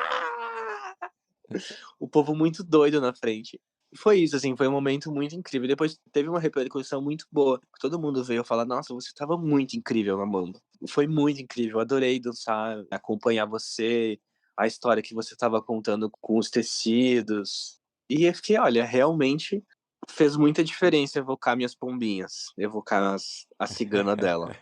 Speaker 1: o povo muito doido na frente. E foi isso, assim, foi um momento muito incrível. Depois teve uma repercussão muito boa. Todo mundo veio falar: "Nossa, você estava muito incrível na Mamba". Foi muito incrível, adorei dançar, acompanhar você, a história que você estava contando com os tecidos. E eu fiquei: "Olha, realmente fez muita diferença evocar minhas pombinhas, evocar a cigana dela".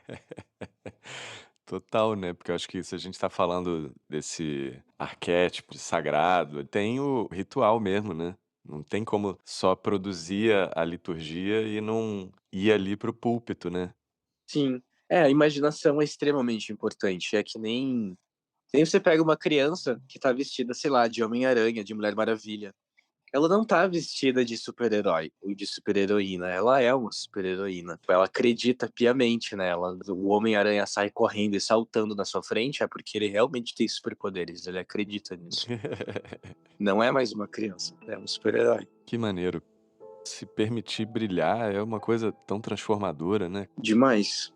Speaker 2: Total, né, porque eu acho que se a gente tá falando desse arquétipo sagrado, tem o ritual mesmo, né. Não tem como só produzir a liturgia e não ir ali para o púlpito, né.
Speaker 1: Sim. É, a imaginação é extremamente importante, é que nem você pega uma criança que tá vestida, sei lá, de Homem-Aranha, de Mulher Maravilha. Ela não tá vestida de super-herói ou de super-heroína, ela é uma super-heroína. Ela acredita piamente nela. O Homem-Aranha sai correndo e saltando na sua frente, é porque ele realmente tem superpoderes, ele acredita nisso. Não é mais uma criança, é um super-herói.
Speaker 2: Que maneiro. Se permitir brilhar é uma coisa tão transformadora, né?
Speaker 1: Demais.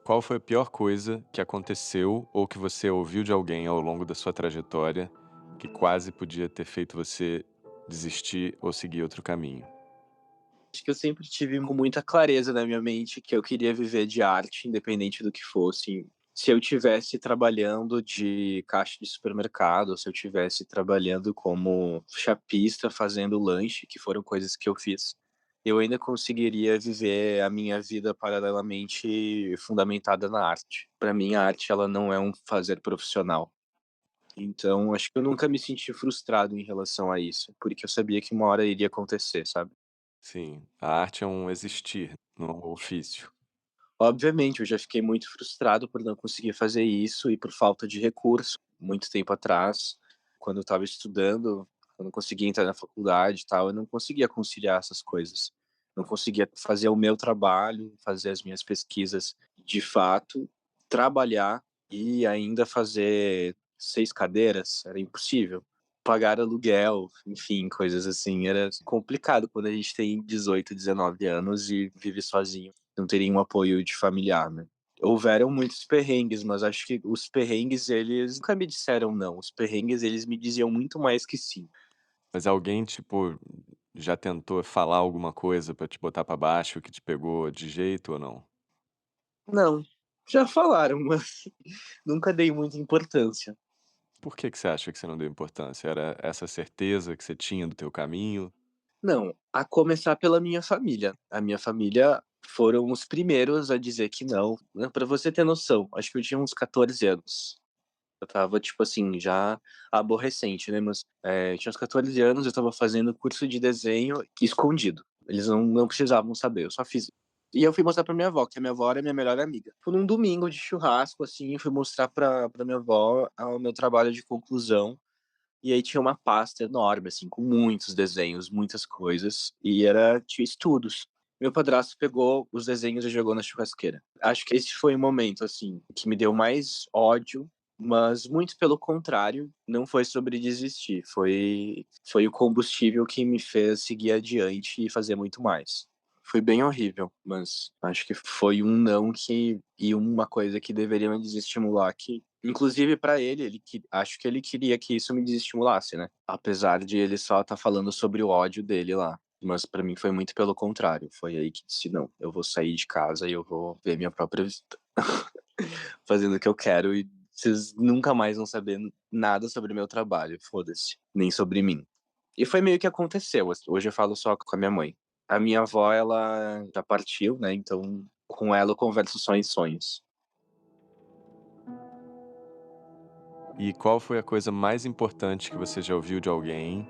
Speaker 2: Qual foi a pior coisa que aconteceu ou que você ouviu de alguém ao longo da sua trajetória que quase podia ter feito você desistir ou seguir outro caminho?
Speaker 1: Acho que eu sempre tive com muita clareza na minha mente que eu queria viver de arte, independente do que fosse. Se eu tivesse trabalhando de caixa de supermercado, ou se eu tivesse trabalhando como chapista fazendo lanche, que foram coisas que eu fiz, eu ainda conseguiria viver a minha vida paralelamente fundamentada na arte. Para mim, a arte ela não é um fazer profissional. Então, acho que eu nunca me senti frustrado em relação a isso, porque eu sabia que uma hora iria acontecer, sabe?
Speaker 2: Sim, a arte é um existir, não é um ofício.
Speaker 1: Obviamente, eu já fiquei muito frustrado por não conseguir fazer isso e por falta de recurso, muito tempo atrás, quando eu estava estudando, eu não conseguia entrar na faculdade e tal, eu não conseguia conciliar essas coisas. Não conseguia fazer o meu trabalho, fazer as minhas pesquisas de fato, trabalhar e ainda fazer 6 cadeiras, era impossível. Pagar aluguel, enfim, coisas assim, era complicado quando a gente tem 18, 19 anos e vive sozinho, não teria um apoio de familiar, né. Houveram muitos perrengues, mas acho que os perrengues eles nunca me disseram não, os perrengues eles me diziam muito mais que sim.
Speaker 2: Mas alguém, tipo, já tentou falar alguma coisa pra te botar pra baixo que te pegou de jeito ou não?
Speaker 1: Não, já falaram, mas nunca dei muita importância.
Speaker 2: Por que que você acha que você não deu importância? Era essa certeza que você tinha do teu caminho?
Speaker 1: Não, a começar pela minha família. A minha família foram os primeiros a dizer que não, né, pra você ter noção, acho que eu tinha uns 14 anos. Eu estava, tipo assim, já aborrecente, né, mas, tinha uns 14 anos, eu estava fazendo curso de desenho escondido. Eles não precisavam saber, eu só fiz. E eu fui mostrar pra minha avó, que a minha avó era minha melhor amiga. Foi num domingo de churrasco, assim, eu fui mostrar pra minha avó o meu trabalho de conclusão, e aí tinha uma pasta enorme, assim, com muitos desenhos, muitas coisas, e tinha estudos. Meu padrasto pegou os desenhos e jogou na churrasqueira. Acho que esse foi o momento, assim, que me deu mais ódio, mas muito pelo contrário, não foi sobre desistir, foi o combustível que me fez seguir adiante e fazer muito mais. Foi bem horrível, mas acho que foi um não e uma coisa que deveria me desestimular, que inclusive pra ele, acho que ele queria que isso me desestimulasse, né, apesar de ele só estar falando sobre o ódio dele lá. Mas pra mim foi muito pelo contrário, foi aí que disse: "Não, eu vou sair de casa e eu vou ver minha própria vida, fazendo o que eu quero e vocês nunca mais vão saber nada sobre o meu trabalho, foda-se, nem sobre mim". E foi meio que aconteceu, assim, hoje eu falo só com a minha mãe. A minha avó, ela já partiu, né, então com ela eu converso só em sonhos.
Speaker 2: E qual foi a coisa mais importante que você já ouviu de alguém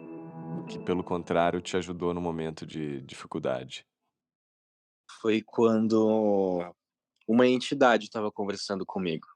Speaker 2: que, pelo contrário, te ajudou no momento de dificuldade?
Speaker 1: Foi quando uma entidade estava conversando comigo,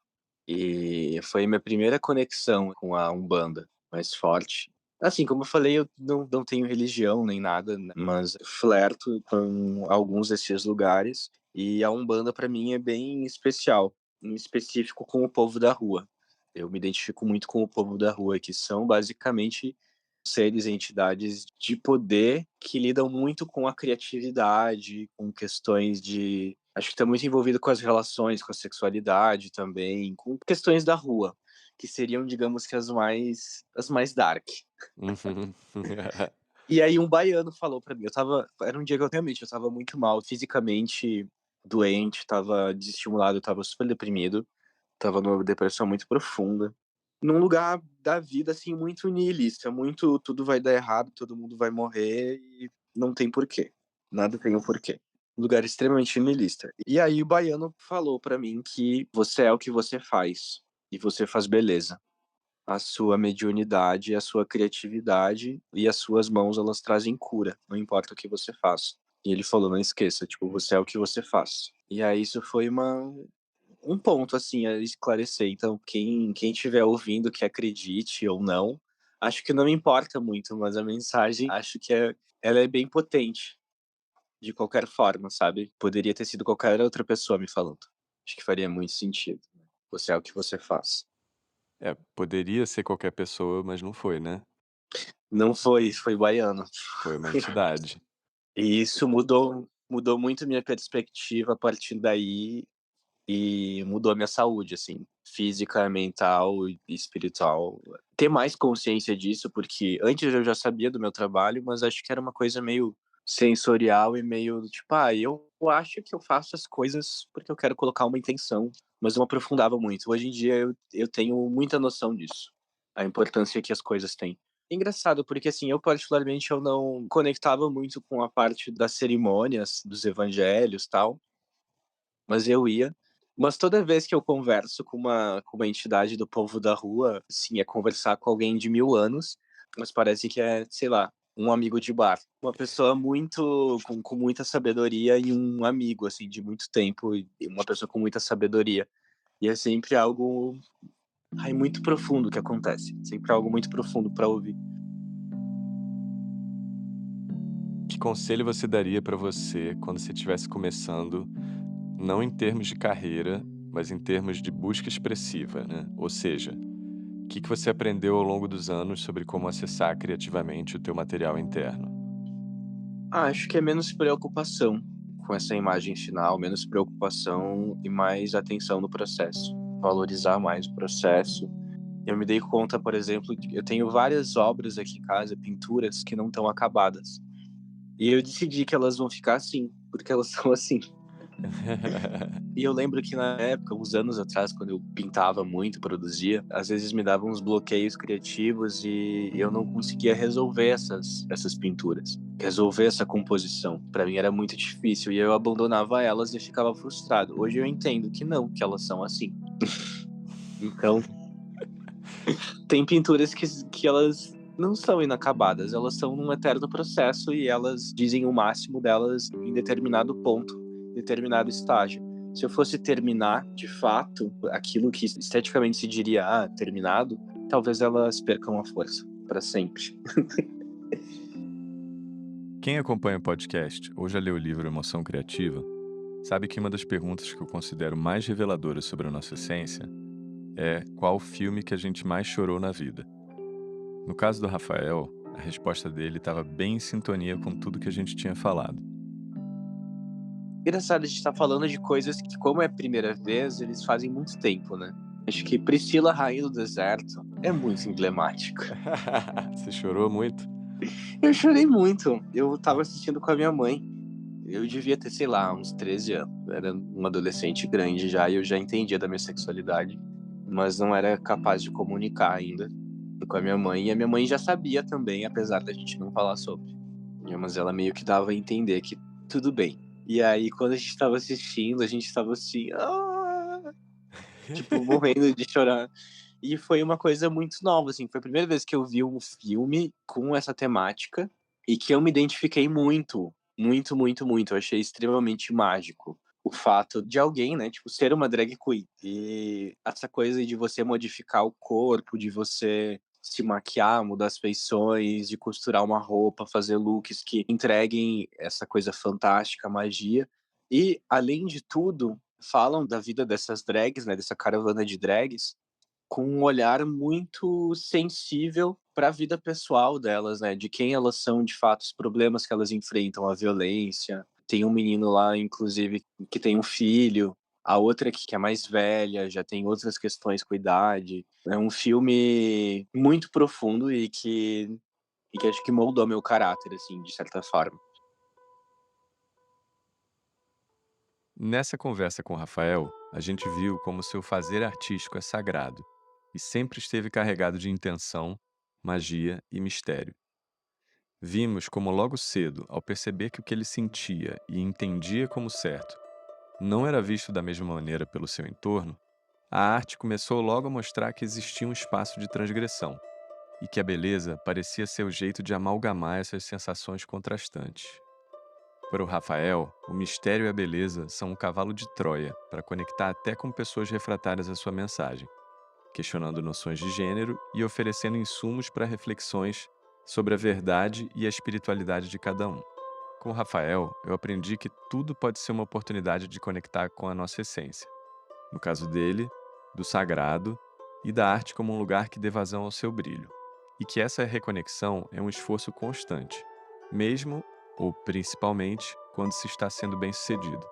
Speaker 1: e foi minha primeira conexão com a Umbanda mais forte. Assim, como eu falei, eu não tenho religião nem nada, né, mas flerto com alguns desses lugares, e a Umbanda pra mim é bem especial, em específico com o povo da rua. Eu me identifico muito com o povo da rua, que são basicamente seres e entidades de poder que lidam muito com a criatividade, com questões de acho que está muito envolvido com as relações, com a sexualidade também, com questões da rua, que seriam, digamos que as mais dark.
Speaker 2: Uhum.
Speaker 1: E aí um baiano falou pra mim, era um dia que eu realmente eu estava muito mal, fisicamente doente, estava desestimulado, estava super deprimido, estava numa depressão muito profunda, num lugar da vida, assim, muito nihilista, muito tudo vai dar errado, todo mundo vai morrer e não tem porquê. Nada tem um porquê. Um lugar extremamente nihilista. E aí o baiano falou pra mim que você é o que você faz, e você faz beleza. A sua mediunidade, a sua criatividade e as suas mãos, elas trazem cura, não importa o que você faça. E ele falou: "Não esqueça, tipo, você é o que você faz". E aí isso foi um ponto, assim, a esclarecer. Então, quem estiver ouvindo, que acredite ou não, acho que não me importa muito, mas a mensagem acho que ela é bem potente, de qualquer forma, sabe. Poderia ter sido qualquer outra pessoa me falando. Acho que faria muito sentido. Você é o que você faz.
Speaker 2: É, poderia ser qualquer pessoa, mas não foi, né?
Speaker 1: Não foi, foi baiano.
Speaker 2: Foi uma entidade.
Speaker 1: E isso mudou muito minha perspectiva a partir daí, e mudou a minha saúde, assim, física, mental e espiritual. Ter mais consciência disso, porque antes eu já sabia do meu trabalho, mas acho que era uma coisa meio sensorial e meio tipo: "Ah, eu acho que eu faço as coisas porque eu quero colocar uma intenção", mas não aprofundava muito. Hoje em dia eu tenho muita noção disso, a importância que as coisas têm. Engraçado, porque assim, eu particularmente eu não conectava muito com a parte das cerimônias, dos evangelhos, tal, mas eu ia. Mas toda vez que eu converso com uma entidade do povo da rua, assim, é conversar com alguém de 1000 anos, mas parece que é, sei lá, um amigo de bar. Uma pessoa muito com muita sabedoria e um amigo, assim, de muito tempo e uma pessoa com muita sabedoria. E é sempre algo, ai, muito profundo que acontece, sempre algo muito profundo pra ouvir.
Speaker 2: Que conselho você daria pra você quando você estivesse começando, não em termos de carreira, mas em termos de busca expressiva, né? Ou seja, o que você aprendeu ao longo dos anos sobre como acessar criativamente o teu material interno?
Speaker 1: Acho que é menos preocupação com essa imagem final, menos preocupação e mais atenção no processo. Valorizar mais o processo. Eu me dei conta, por exemplo, que eu tenho várias obras aqui em casa, pinturas que não estão acabadas. E eu decidi que elas vão ficar assim, porque elas são assim. E eu lembro que na época, uns anos atrás, quando eu pintava muito, produzia, às vezes me davam uns bloqueios criativos e eu não conseguia resolver essas pinturas, resolver essa composição. Pra mim era muito difícil e eu abandonava elas e ficava frustrado. Hoje eu entendo que não, que elas são assim. Então, tem pinturas que elas não são inacabadas, elas são num eterno processo e elas dizem o máximo delas em determinado ponto, em determinado estágio. Se eu fosse terminar, de fato, aquilo que esteticamente se diria, terminado, talvez elas percam a força para sempre.
Speaker 2: Quem acompanha o podcast ou já leu o livro Emoção Criativa, sabe que uma das perguntas que eu considero mais reveladoras sobre a nossa essência é qual o filme que a gente mais chorou na vida. No caso do Rafael, a resposta dele estava bem em sintonia com tudo que a gente tinha falado.
Speaker 1: Engraçado, a gente tá falando de coisas que, como é a primeira vez, eles fazem muito tempo, né? Acho que Priscila, Rainha do Deserto, é muito emblemático.
Speaker 2: Você chorou muito?
Speaker 1: Eu chorei muito. Eu tava assistindo com a minha mãe. Eu devia ter, sei lá, uns 13 anos. Eu era um adolescente grande já e eu já entendia da minha sexualidade, mas não era capaz de comunicar ainda com a minha mãe. E a minha mãe já sabia também, apesar da gente não falar sobre. Mas ela meio que dava a entender que tudo bem. E aí, quando a gente tava assistindo, a gente tava assim, tipo, morrendo de chorar. E foi uma coisa muito nova, assim. Foi a primeira vez que eu vi um filme com essa temática e que eu me identifiquei muito, muito, muito, muito. Eu achei extremamente mágico o fato de alguém, né, tipo, ser uma drag queen. E essa coisa de você modificar o corpo, de você se maquiar, mudar as feições, de costurar uma roupa, fazer looks que entreguem essa coisa fantástica, magia. E, além de tudo, falam da vida dessas drags, né, dessa caravana de drags, com um olhar muito sensível para a vida pessoal delas, né, de quem elas são de fato, os problemas que elas enfrentam, a violência. Tem um menino lá, inclusive, que tem um filho, a outra que é mais velha, já tem outras questões com idade. É um filme muito profundo e que acho que moldou meu caráter, assim, de certa forma.
Speaker 2: Nessa conversa com o Rafael, a gente viu como seu fazer artístico é sagrado e sempre esteve carregado de intenção, magia e mistério. Vimos como logo cedo, ao perceber que o que ele sentia e entendia como certo não era visto da mesma maneira pelo seu entorno, a arte começou logo a mostrar que existia um espaço de transgressão e que a beleza parecia ser o jeito de amalgamar essas sensações contrastantes. Para o Rafael, o mistério e a beleza são um cavalo de Troia para conectar até com pessoas refratárias à sua mensagem, questionando noções de gênero e oferecendo insumos para reflexões sobre a verdade e a espiritualidade de cada um. Com o Rafael, eu aprendi que tudo pode ser uma oportunidade de conectar com a nossa essência. No caso dele, do sagrado e da arte como um lugar que dê vazão ao seu brilho. E que essa reconexão é um esforço constante, mesmo ou principalmente quando se está sendo bem-sucedido.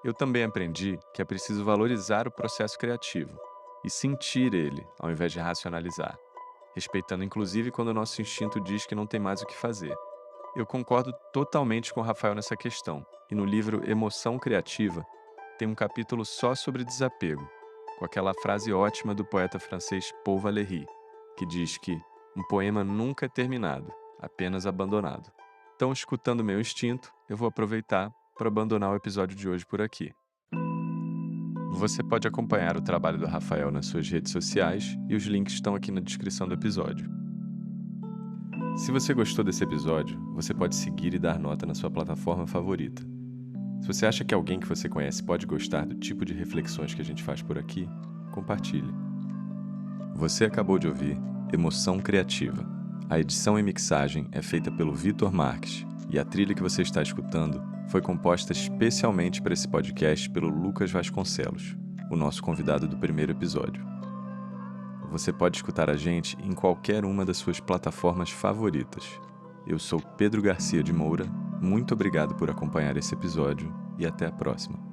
Speaker 2: Eu também aprendi que é preciso valorizar o processo criativo e sentir ele, ao invés de racionalizar, respeitando inclusive quando o nosso instinto diz que não tem mais o que fazer. Eu concordo totalmente com o Rafael nessa questão, e no livro Emoção Criativa tem um capítulo só sobre desapego, com aquela frase ótima do poeta francês Paul Valéry, que diz que um poema nunca é terminado, apenas abandonado. Então, escutando meu instinto, eu vou aproveitar para abandonar o episódio de hoje por aqui. Você pode acompanhar o trabalho do Rafael nas suas redes sociais e os links estão aqui na descrição do episódio. Se você gostou desse episódio, você pode seguir e dar nota na sua plataforma favorita. Se você acha que alguém que você conhece pode gostar do tipo de reflexões que a gente faz por aqui, compartilhe. Você acabou de ouvir Emoção Criativa. A edição e mixagem é feita pelo Vitor Marques e a trilha que você está escutando foi composta especialmente para esse podcast pelo Lucas Vasconcelos, o nosso convidado do primeiro episódio. Você pode escutar a gente em qualquer uma das suas plataformas favoritas. Eu sou Pedro Garcia de Moura, muito obrigado por acompanhar esse episódio e até a próxima.